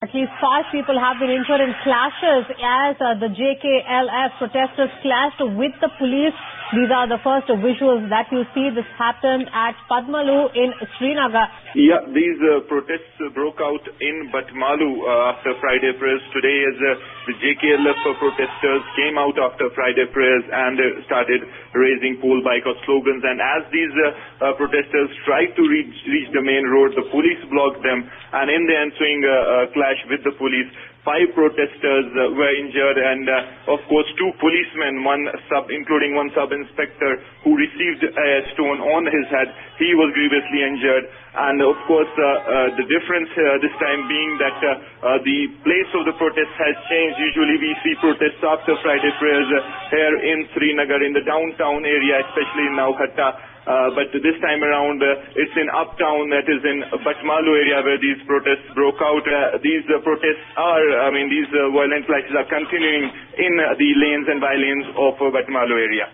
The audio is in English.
At least 5 people have been injured in clashes as the JKLF protesters clashed with the police. These are the first visuals that you see. This happened at Padmalu in Srinagar. Yeah, these protests broke out in Batmalu after Friday prayers. Today as the JKLF protesters came out after Friday prayers and started raising poll boycott slogans. And as these protesters tried to reach the main road, the police blocked them, and in the ensuing clash with the police, 5 protesters were injured, and of course 2 policemen, including one sub-inspector who received a stone on his head. He was grievously injured, and of course the difference this time being that the place of the protest has changed. Usually we see protests after Friday prayers here in Srinagar, in the downtown area, especially in Nauhatta. But this time around, it's in uptown, that is in Batmalu area, where these protests broke out. These violent clashes are continuing in the lanes and by lanes of Batmalu area.